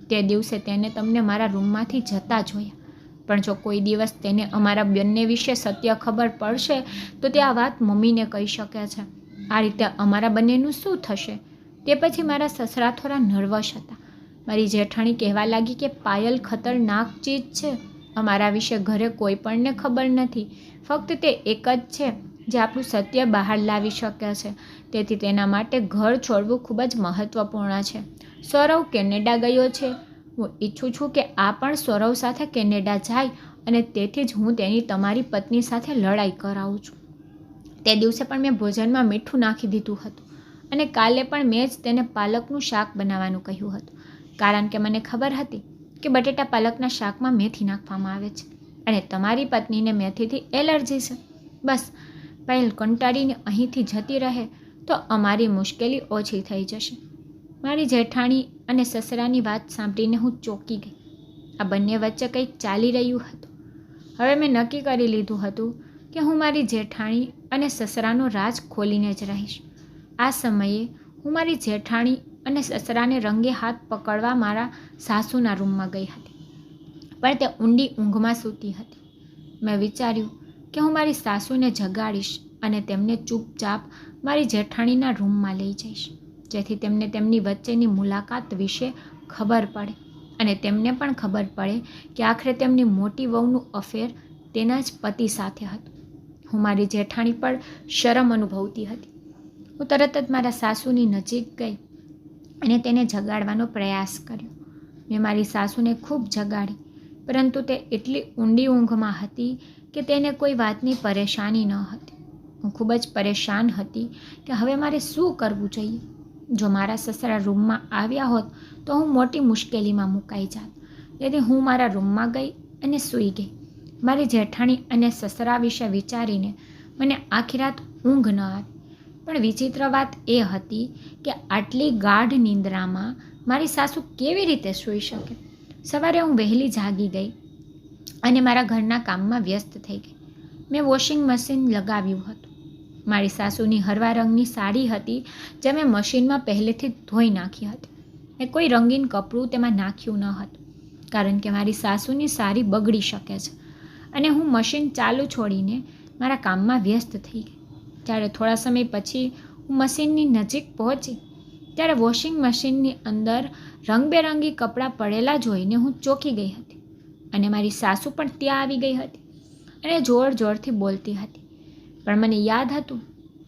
Speaker 1: તે દિવસે તેને તમને મારા રૂમમાંથી જતા જોયા. પણ જો કોઈ દિવસ તેને અમારા બંને વિશે સત્ય ખબર પડશે તો તે આ વાત મમ્મીને કહી શકે છે. આ રીતે અમારા બંનેનું શું થશે? તે પછી મારા સસરા થોડા નર્વસ હતા. મારી જેઠાણી કહેવા લાગી કે પાયલ ખતરનાક ચીજ છે. અમારા વિશે ઘરે કોઈ પણને ખબર નથી. ફક્ત તે એક જ છે જે આપણું સત્ય બહાર લાવી શકે છે. તેથી તેના માટે ઘર છોડવું ખૂબ જ મહત્ત્વપૂર્ણ છે. સૌરવ કેનેડા ગયો છે. હું ઈચ્છું છું કે આ પણ સૌરવ સાથે કેનેડા જાય અને તેથી જ હું તેની તમારી પત્ની સાથે લડાઈ કરાવું છું. તે દિવસે પણ મેં ભોજનમાં મીઠું નાખી દીધું હતું અને કાલે પણ મેં જ તેને પાલકનું શાક બનાવવાનું કહ્યું હતું, કારણ કે મને ખબર હતી કે બટેટા પાલકના શાકમાં મેથી નાખવામાં આવે છે અને તમારી પત્નીને મેથીથી એલર્જી છે. બસ પાયલ કંટાળીને અહીંથી જતી રહે તો અમારી મુશ્કેલી ઓછી થઈ જશે. મારી જેઠાણી અને સસરાની વાત સાંભળીને હું ચોંકી ગઈ. આ બંને વચ્ચે કંઈક ચાલી રહ્યું હતું. હવે મેં નક્કી કરી લીધું હતું કે હું મારી જેઠાણી અને સસરાનો રાજ ખોલીને જ રહીશ. આ સમયે હું મારી જેઠાણી અને સસરાને રંગે હાથ પકડવા મારા સાસુના રૂમમાં ગઈ હતી, પણ તે ઊંડી ઊંઘમાં સૂતી હતી. મેં વિચાર્યું કે હું મારી સાસુને જગાડીશ અને તેમને ચૂપચાપ મારી જેઠાણીના રૂમમાં લઈ જઈશ, જેથી તેમને તેમની વચ્ચેની મુલાકાત વિશે ખબર પડે અને તેમને પણ ખબર પડે કે આખરે તેમની મોટી વહુનું અફેર તેના જ પતિ સાથે હતું. હું મારી જેઠાણી પર શરમ અનુભવતી હતી. હું તરત જ મારા સાસુની નજીક ગઈ અને તેને જગાડવાનો પ્રયાસ કર્યો. મેં મારી સાસુને ખૂબ જગાડી, પરંતુ તે એટલી ઊંડી ઊંઘમાં હતી કે તેને કોઈ વાતની પરેશાની ન હતી. હું ખૂબ જ પરેશાન હતી કે હવે મારે શું કરવું જોઈએ. જો મારા સસરા રૂમમાં આવ્યા હોત તો હું મોટી મુશ્કેલીમાં મુકાઈ જાત. તેથી હું મારા રૂમમાં ગઈ અને સૂઈ ગઈ. મારી જેઠાણી અને સસરા વિશે વિચારીને મને આખી રાત ઊંઘ ન આવી. પણ વિચિત્ર વાત એ હતી કે આટલી ગાઢ નિંદ્રામાં મારી સાસુ કેવી રીતે સૂઈ શકે. સવારે હું વહેલી જાગી ગઈ અને મારા ઘરના કામમાં વ્યસ્ત થઈ ગઈ. મેં વોશિંગ મશીન લગાવ્યું હતું. મારી સાસુની હળવા રંગની સાડી હતી જે મેં મશીનમાં પહેલેથી ધોઈ નાખી હતી. મેં કોઈ રંગીન કપડું તેમાં નાખ્યું ન હતું, કારણ કે મારી સાસુની સાડી બગડી શકે છે અને હું મશીન ચાલુ છોડીને મારા કામમાં વ્યસ્ત થઈ ગઈ. ત્યારે થોડા સમય પછી હું મશીનની નજીક પહોંચી ત્યારે વોશિંગ મશીનની અંદર રંગબેરંગી કપડાં પડેલા જોઈને હું ચોંકી ગઈ હતી અને મારી સાસુ પણ ત્યાં આવી ગઈ હતી અને જોર જોરથી બોલતી હતી. પણ મને યાદ હતું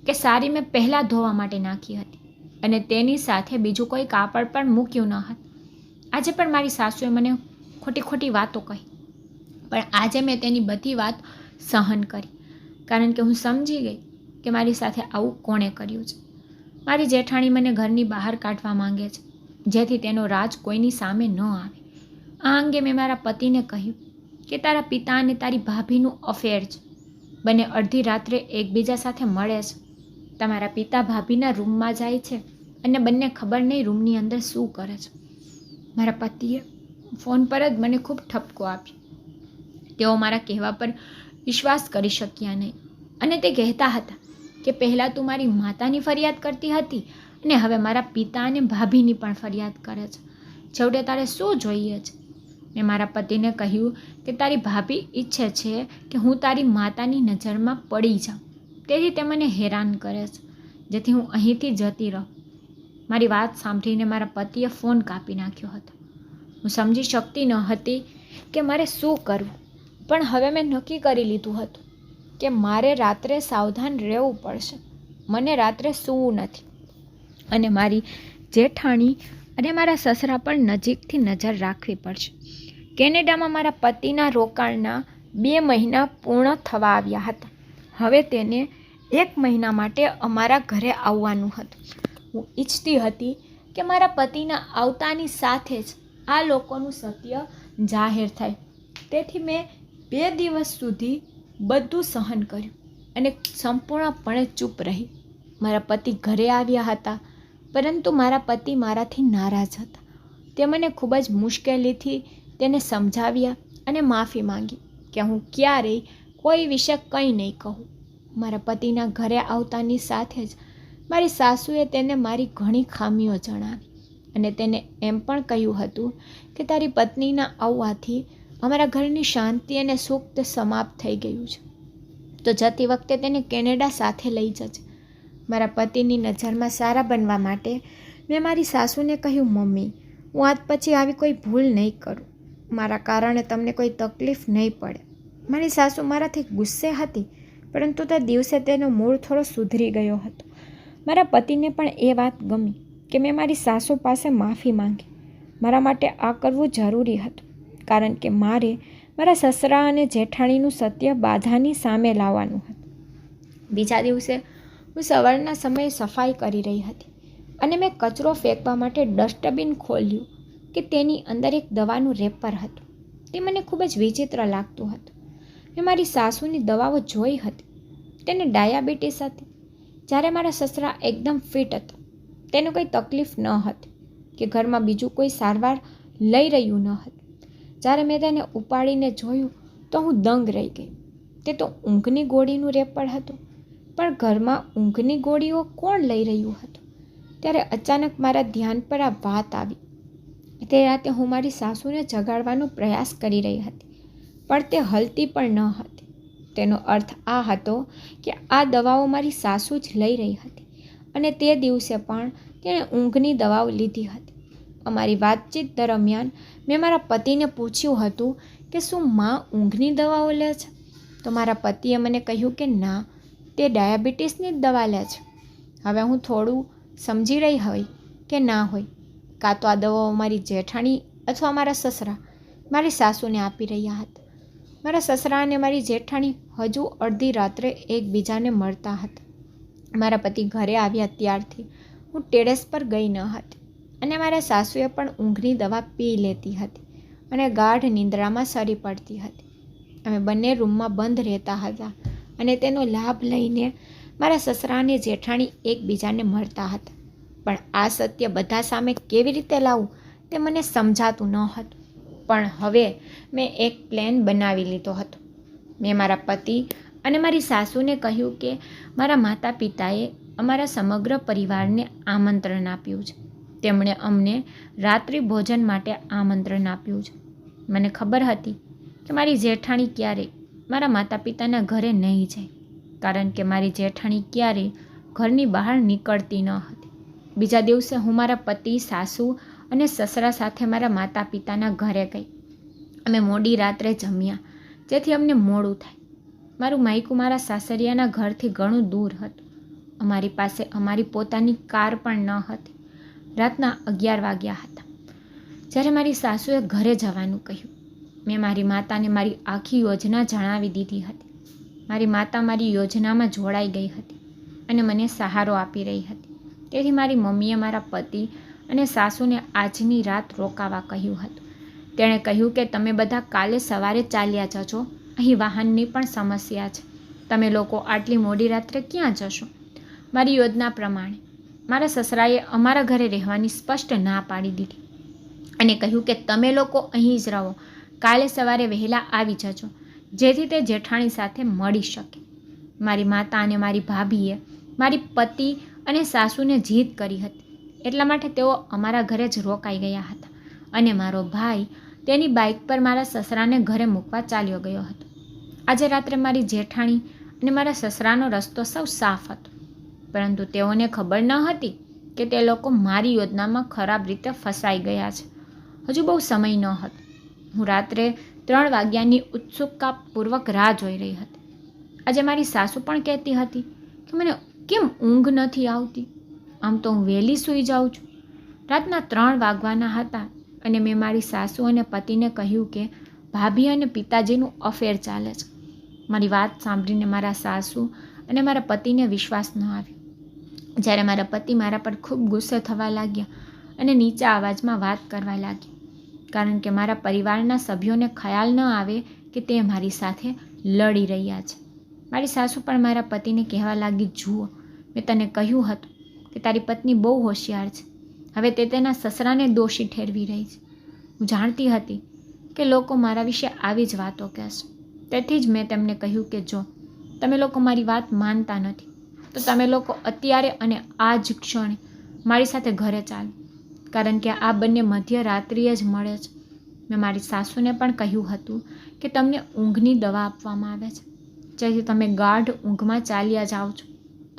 Speaker 1: કે સાડી મેં પહેલાં ધોવા માટે નાખી હતી અને તેની સાથે બીજું કોઈ કાપડ પણ મૂક્યું ન હતું. આજે પણ મારી સાસુએ મને ખોટી ખોટી વાતો કહી, પણ આજે મેં તેની બધી વાત સહન કરી, કારણ કે હું સમજી ગઈ કે મારી સાથે આવું કોણે કર્યું છે. મારી જેઠાણી મને ઘરની બહાર કાઢવા માંગે છે, જેથી તેનો રાજ કોઈની સામે ન આવે. આ અંગે મેં મારા પતિને કહ્યું કે તારા પિતા અને તારી ભાભીનું અફેર છે. બંને અડધી રાત્રે એકબીજા સાથે મળે છે. તમારા પિતા ભાભીના રૂમમાં જાય છે અને બંને ખબર નહીં રૂમની અંદર શું કરે છે. મારા પતિએ ફોન પર જ મને ખૂબ ઠપકો આપ્યો. તેઓ મારા કહેવા પર વિશ્વાસ કરી શક્યા નહીં અને તે કહેતા હતા કે પહેલાં તું મારી માતાની ફરિયાદ કરતી હતી અને હવે મારા પિતા અને ભાભીની પણ ફરિયાદ કરે છે. છેવટે તારે શું જોઈએ છે? મેં મારા પતિને કહ્યું કે તારી ભાભી ઈચ્છે છે કે હું તારી માતાની નજરમાં પડી જાઉં, તેથી તે મને હેરાન કરે છે, જેથી હું અહીંથી જતી રહું. મારી વાત સાંભળીને મારા પતિએ ફોન કાપી નાખ્યો હતો. હું સમજી શકતી ન હતી કે મારે શું કરવું, પણ હવે મેં નક્કી કરી લીધું હતું કે મારે રાત્રે સાવધાન રહેવું પડશે. મને રાત્રે સૂવું નથી અને મારી જેઠાણી અને મારા સસરા પર નજીકથી નજર રાખવી પડશે. કેનેડામાં મારા પતિના રોકાણના 2 મહિના પૂર્ણ થવા આવ્યા હતા. હવે તેને 1 મહિના માટે અમારા ઘરે આવવાનું હતું. હું ઈચ્છતી હતી કે મારા પતિના આવતાની સાથે જ આ લોકોનું સત્ય જાહેર થાય. તેથી મેં 2 દિવસ સુધી બધું સહન કર્યું અને સંપૂર્ણપણે ચૂપ રહી. મારા પતિ ઘરે આવ્યા હતા, પરંતુ મારા પતિ મારાથી નારાજ હતા. તે મને ખૂબ જ મુશ્કેલીથી તેને સમજાવ્યા અને માફી માંગી કે હું ક્યારેય કોઈ વિશે કંઈ નહીં કહું. મારા પતિના ઘરે આવતાની સાથે જ મારી સાસુએ તેને મારી ઘણી ખામીઓ જણાવી અને તેને એમ પણ કહ્યું હતું કે તારી પત્નીના આવવાથી અમારા ઘરની શાંતિ અને સુખ તે સમાપ્ત થઈ ગયું છે, તો જતી વખતે તેને કેનેડા સાથે લઈ જજે. મારા પતિની નજરમાં સારા બનવા માટે મેં મારી સાસુને કહ્યું, મમ્મી, હું આજ પછી આવી કોઈ ભૂલ નહીં કરું. મારા કારણે તમને કોઈ તકલીફ નહીં પડે. મારી સાસુ મારાથી ગુસ્સે હતી, પરંતુ તે દિવસે તેનો મૂડ થોડો સુધરી ગયો હતો. મારા પતિને પણ એ વાત ગમી કે મેં મારી સાસુ પાસે માફી માંગી. મારા માટે આ કરવું જરૂરી હતું, કારણ કે મારે મારા સસરા અને જેઠાણીનું સત્ય બાધાની સામે લાવવાનું હતું. બીજા દિવસે હું સવારના સમયે સફાઈ કરી રહી હતી અને મેં કચરો ફેંકવા માટે ડસ્ટબિન ખોલ્યું કે તેની અંદર એક દવાનું રેપર હતું. તે મને ખૂબ જ વિચિત્ર લાગતું હતું. મેં મારી સાસુની દવાઓ જોઈ હતી. તેને ડાયાબિટીસ હતી, જ્યારે મારા સસરા એકદમ ફિટ હતો. તેને કોઈ તકલીફ ન હતી કે ઘરમાં બીજું કોઈ સારવાર લઈ રહ્યું ન હતું. જ્યારે મેં તેને ઉપાડીને જોયું તો હું દંગ રહી ગઈ. તે તો ઊંઘની ગોળીનું રેપર હતું, પણ ઘરમાં ઊંઘની ગોળીઓ કોણ લઈ રહ્યું હતું? ત્યારે અચાનક મારા ધ્યાન પર આ વાત આવી. તે રાતે હું મારી સાસુને જગાડવાનો પ્રયાસ કરી રહી હતી, પણ તે હલતી પણ ન હતી. તેનો અર્થ આ હતો કે આ દવાઓ મારી સાસુ જ લઈ રહી હતી અને તે દિવસે પણ તેણે ઊંઘની દવાઓ લીધી હતી. અમારી વાતચીત દરમિયાન મેં મારા પતિને પૂછ્યું હતું કે શું માં ઊંઘની દવાઓ લે છે? તો મારા પતિએ મને કહ્યું કે ના, તે ડાયાબિટીસની જ દવા લે છે. હવે હું થોડું સમજી રહી હોય કે ના હોય, કાં તો આ દવાઓ મારી જેઠાણી અથવા મારા સસરા મારી સાસુને આપી રહ્યા હતા. મારા સસરા અને મારી જેઠાણી હજુ અડધી રાત્રે એકબીજાને મળતા હતા. મારા પતિ ઘરે આવ્યા ત્યારથી હું ટેરેસ પર ગઈ ન હતી અને મારા સાસુએ પણ ઊંઘની દવા પી લેતી હતી અને ગાઢ નિંદ્રામાં સરી પડતી હતી. અમે બંને રૂમમાં બંધ રહેતા હતા અને તેનો લાભ લઈને મારા સસરા અને જેઠાણી એકબીજાને મળતા હતા. પણ આ સત્ય બધા સામે કેવી રીતે લાવવું તે મને સમજાતું ન હતું. પણ હવે મેં એક પ્લાન બનાવી લીધો હતો. મેં મારા પતિ અને મારી સાસુને કહ્યું કે મારા માતા પિતાએ અમારા સમગ્ર પરિવારને આમંત્રણ આપ્યું છે. તેમણે અમને રાત્રિ ભોજન માટે આમંત્રણ આપ્યું છે. મને ખબર હતી કે મારી જેઠાણી ક્યારેય મારા માતા પિતાના ઘરે નહીં જાય. કારણ કે મારી જેઠાણી ક્યારેય ઘરની બહાર નીકળતી ન હતી. બીજા દિવસે હું મારા પતિ, સાસુ અને સસરા સાથે મારા માતા પિતાના ઘરે ગઈ. અમે મોડી રાત્રે જમ્યા, જેથી અમને મોડું થાય. મારું માયકું મારા સાસરિયાના ઘરથી ઘણું દૂર હતું. અમારી પાસે અમારી પોતાની કાર પણ ન હતી. રાતના 11 વાગ્યા હતા જ્યારે મારી સાસુએ ઘરે જવાનું કહ્યું. મેં મારી માતાને મારી આખી યોજના જણાવી દીધી હતી. મારી માતા મારી યોજનામાં જોડાઈ ગઈ હતી અને મને સહારો આપી રહી હતી. તેથી મારી મમ્મીએ મારા પતિ અને સાસુને આજની રાત રોકાવા કહ્યું હતું. તેણે કહ્યું કે તમે બધા કાલે સવારે ચાલ્યા જજો, અહીં વાહનની પણ સમસ્યા છે. તમે લોકો આટલી મોડી રાત્રે ક્યાં જશો? મારી યોજના પ્રમાણે મારા સસરાએ અમારા ઘરે રહેવાની સ્પષ્ટ ના પાડી દીધી અને કહ્યું કે તમે લોકો અહીં જ રહો, કાલે સવારે વહેલા આવી જજો, જેથી તે જેઠાણી સાથે મળી શકે. મારી માતા અને મારી ભાભીએ મારી પતિ અને સાસુને જીદ કરી હતી, એટલા માટે તેઓ અમારા ઘરે જ રોકાઈ ગયા હતા અને મારો ભાઈ તેની બાઇક પર મારા સસરાને ઘરે મૂકવા ચાલ્યો ગયો હતો. આજે રાત્રે મારી જેઠાણી અને મારા સસરાનો રસ્તો સૌ સાફ હતો, પરંતુ તેઓને ખબર ન હતી કે તે લોકો મારી યોજનામાં ખરાબ રીતે ફસાઈ ગયા છે. હજુ બહુ સમય ન હતો. હું રાત્રે 3 વાગ્યાની ઉત્સુકતાપૂર્વક રાહ જોઈ રહી હતી. આજે મારી સાસુ પણ કહેતી હતી કે મને કેમ ઊંઘ નથી આવતી, આમ તો હું વહેલી સૂઈ જાઉં છું. રાતના 3 વાગવાના હતા અને મેં મારી સાસુ અને પતિને કહ્યું કે ભાભી અને પિતાજીનું અફેર ચાલે છે. મારી વાત સાંભળીને મારા સાસુ અને મારા પતિને વિશ્વાસ ન આવ્યો. જ્યારે મારા પતિ મારા પર ખૂબ ગુસ્સે થવા લાગ્યા અને નીચા અવાજમાં વાત કરવા લાગ્યા, કારણ કે મારા પરિવારના સભ્યોને ખ્યાલ ન આવે કે તે મારી સાથે લડી રહ્યા છે. મારી સાસુ પણ મારા પતિને કહેવા લાગી, જુઓ, મેં તને કહ્યું હતું કે તારી પત્ની બહુ હોશિયાર છે. હવે તે તેના સસરાને દોષી ઠેરવી રહી છે. હું જાણતી હતી કે લોકો મારા વિશે આવી જ વાતો કહેશે, તેથી જ મેં તેમને કહ્યું કે જો તમે લોકો મારી વાત માનતા નથી તો તમે લોકો અત્યારે અને આ જ ક્ષણે મારી સાથે ઘરે ચાલો, કારણ કે આ બંને મધ્યરાત્રિએ જ મળે છે. મેં મારી સાસુને પણ કહ્યું હતું કે તમને ઊંઘની દવા આપવામાં આવે છે, જેથી તમે ગાઢ ઊંઘમાં ચાલ્યા જાઓ છો.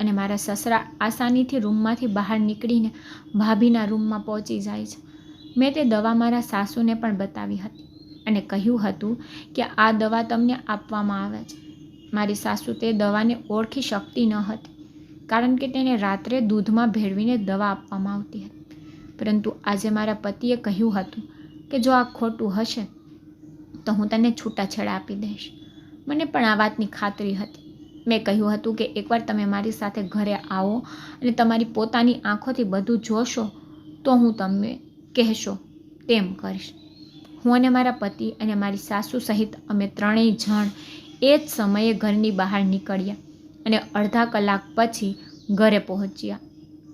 Speaker 1: અને મારા સસરા આસાનીથી રૂમમાંથી બહાર નીકળીને ભાભીના રૂમમાં પહોંચી જાય છે. મેં તે દવા મારા સાસુને પણ બતાવી હતી અને કહ્યું હતું કે આ દવા તમને આપવામાં આવે છે. મારી સાસુ તે દવાને ઓળખી શકતી ન હતી, કારણ કે તેને રાત્રે દૂધમાં ભેળવીને દવા આપવામાં આવતી હતી. પરંતુ આજે મારા પતિએ કહ્યું હતું કે જો આ ખોટું હશે તો હું તને છૂટાછેડા આપી દઈશ. મને પણ આ વાતની ખાતરી હતી. મેં કહ્યું હતું કે એકવાર તમે મારી સાથે ઘરે આવો અને તમારી પોતાની આંખોથી બધું જોશો તો હું તમને કહેશો તેમ કરીશ. હું અને મારા પતિ અને મારી સાસુ સહિત અમે ત્રણેય જણ એ જ સમયે ઘરની બહાર નીકળ્યા અને અડધા કલાક પછી ઘરે પહોંચ્યા.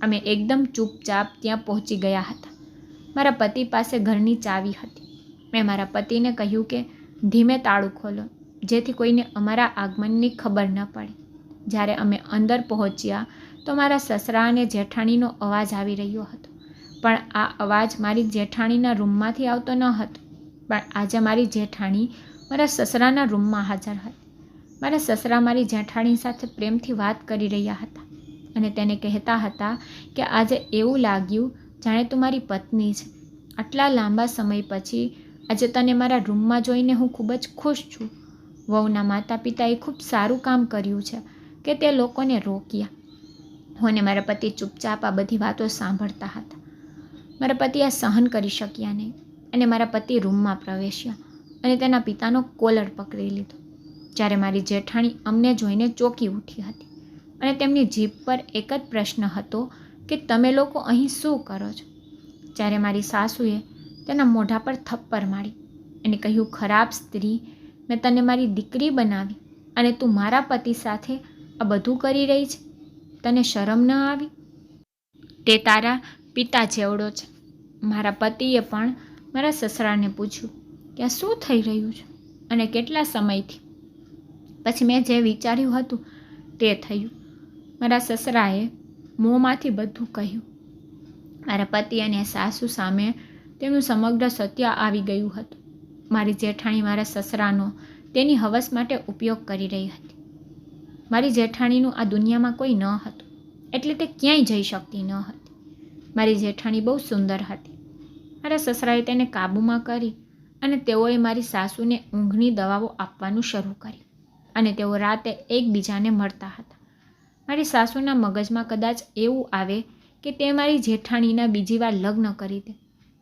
Speaker 1: અમે એકદમ ચૂપચાપ ત્યાં પહોંચી ગયા હતા. મારા પતિ પાસે ઘરની ચાવી હતી. મેં મારા પતિને કહ્યું કે ધીમે તાળું ખોલો, જેથી કોઈને અમારા આગમનની ખબર ન પડે. જ્યારે અમે અંદર પહોંચ્યા તો મારા સસરા અને જેઠાણીનો અવાજ આવી રહ્યો હતો, પણ આ અવાજ મારી જેઠાણીના રૂમમાંથી આવતો ન હતો. પણ આજે મારી જેઠાણી મારા સસરાના રૂમમાં હાજર હતી. મારા સસરા મારી જેઠાણી સાથે પ્રેમથી વાત કરી રહ્યા હતા અને તેને કહેતા હતા કે આજે એવું લાગ્યું જાણે તું મારી પત્ની છે. આટલા લાંબા સમય પછી આજે તને મારા રૂમમાં જોઈને હું ખૂબ જ ખુશ છું. વહુના માતા પિતાએ ખૂબ સારું કામ કર્યું છે કે તે લોકોને રોક્યા. હું અને મારા પતિ ચૂપચાપ આ બધી વાતો સાંભળતા હતા. મારા પતિ આ સહન કરી શક્યા નહીં અને મારા પતિ રૂમમાં પ્રવેશ્યા અને તેના પિતાનો કોલર પકડી લીધો. જ્યારે મારી જેઠાણી અમને જોઈને ચોંકી ઉઠી હતી અને તેમની જીભ પર એક જ પ્રશ્ન હતો કે તમે લોકો અહીં શું કરો છો? જ્યારે મારી સાસુએ તેના મોઢા પર થપ્પડ મારી અને કહ્યું, ખરાબ સ્ત્રી, મેં તને મારી દીકરી બનાવી અને તું મારા પતિ સાથે આ બધું કરી રહી છે. તને શરમ ન આવી? તે તારા પિતા જેવડો છે. મારા પતિએ પણ મારા સસરાને પૂછ્યું કે આ શું થઈ રહ્યું છે અને કેટલા સમયથી? પછી મેં જે વિચાર્યું હતું તે થયું. મારા સસરાએ મોંમાંથી બધું કહ્યું. મારા પતિ અને સાસુ સામે તેમનું સમગ્ર સત્ય આવી ગયું હતું. મારી જેઠાણી મારા સસરાનો તેની હવસ માટે ઉપયોગ કરી રહી હતી. મારી જેઠાણીનું આ દુનિયામાં કોઈ ન હતું, એટલે તે ક્યાંય જઈ શકતી ન હતી. મારી જેઠાણી બહુ સુંદર હતી. મારા સસરાએ તેને કાબૂમાં કરી અને તેઓએ મારી સાસુને ઊંઘની દવાઓ આપવાનું શરૂ કર્યું અને તેઓ રાતે એકબીજાને મળતા હતા. મારી સાસુના મગજમાં કદાચ એવું આવે કે તે મારી જેઠાણીના બીજી વાર લગ્ન કરી દે,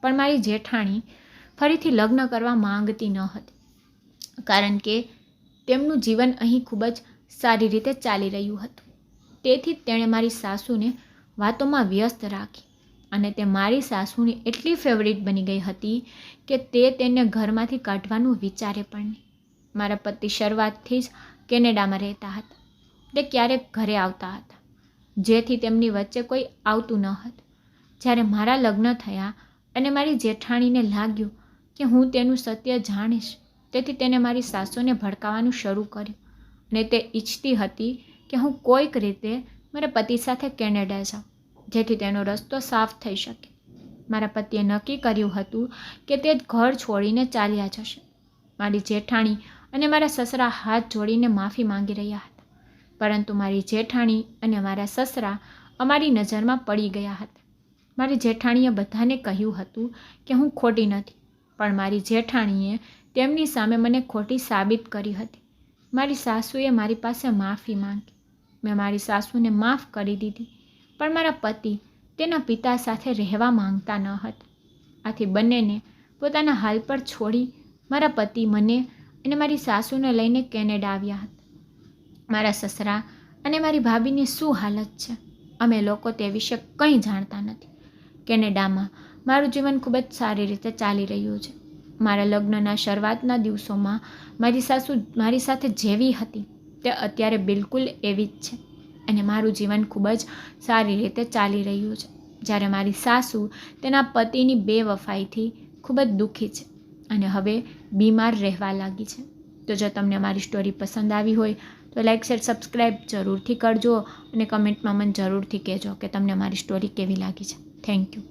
Speaker 1: પણ મારી જેઠાણી ફરીથી લગ્ન કરવા માંગતી ન હતી, કારણ કે તેમનું જીવન અહીં ખૂબ જ સારી રીતે ચાલી રહ્યું હતું. તેથી જ તેણે મારી સાસુને વાતોમાં વ્યસ્ત રાખી અને તે મારી સાસુની એટલી ફેવરિટ બની ગઈ હતી કે તે તેને ઘરમાંથી કાઢવાનું વિચારે પણ નહીં. મારા પતિ શરૂઆતથી જ કેનેડામાં રહેતા હતા. તે ક્યારેક ઘરે આવતા હતા, જેથી તેમની વચ્ચે કોઈ આવતું ન હતું. જ્યારે મારા લગ્ન થયા અને મારી જેઠાણીને લાગ્યું કે હું તેનું સત્ય જાણીશ, તેથી તેને મારી સાસુને ભડકાવવાનું શરૂ કર્યું અને તે ઈચ્છતી હતી કે હું કોઈક રીતે મારા પતિ સાથે કેનેડા જાઉં, જેથી તેનો રસ્તો સાફ થઈ શકે. મારા પતિએ નક્કી કર્યું હતું કે તે ઘર છોડીને ચાલ્યા જશે. મારી જેઠાણી અને મારા સસરા હાથ જોડીને માફી માંગી રહ્યા હતા, પરંતુ મારી જેઠાણી અને મારા સસરા અમારી નજરમાં પડી ગયા હતા. મારી જેઠાણીએ બધાને કહ્યું હતું કે હું ખોટી નથી, પણ મારી જેઠાણીએ તેમની સામે મને ખોટી સાબિત કરી હતી. મારી સાસુએ મારી પાસે માફી માંગી. મેં મારી સાસુને માફ કરી દીધી, પણ મારા પતિ તેના પિતા સાથે રહેવા માંગતા ન હતા. આથી બંનેને પોતાના હાલ પર છોડી મારા પતિ મને અને મારી સાસુને લઈને કેનેડા આવ્યા હતા. મારા સસરા અને મારી ભાભીની શું હાલત છે, અમે લોકો તે વિશે કંઈ જાણતા નથી. કેનેડામાં મારું જીવન ખૂબ જ સારી રીતે ચાલી રહ્યું છે. મારા લગ્નના શરૂઆતના દિવસોમાં મારી સાસુ મારી સાથે જેવી હતી તે અત્યારે બિલકુલ એવી જ છે અને મારું જીવન ખૂબ જ સારી રીતે ચાલી રહ્યું છે. જ્યારે મારી સાસુ તેના પતિની બેવફાઈથી ખૂબ જ દુઃખી છે અને હવે બીમાર રહેવા લાગી છે. તો જો તમને મારી સ્ટોરી પસંદ આવી હોય તો લાઈક શેર સબસ્ક્રાઈબ જરૂરથી કરજો અને કમેન્ટમાં મને જરૂરથી કહેજો કે તમને મારી સ્ટોરી કેવી લાગી છે. Thank you.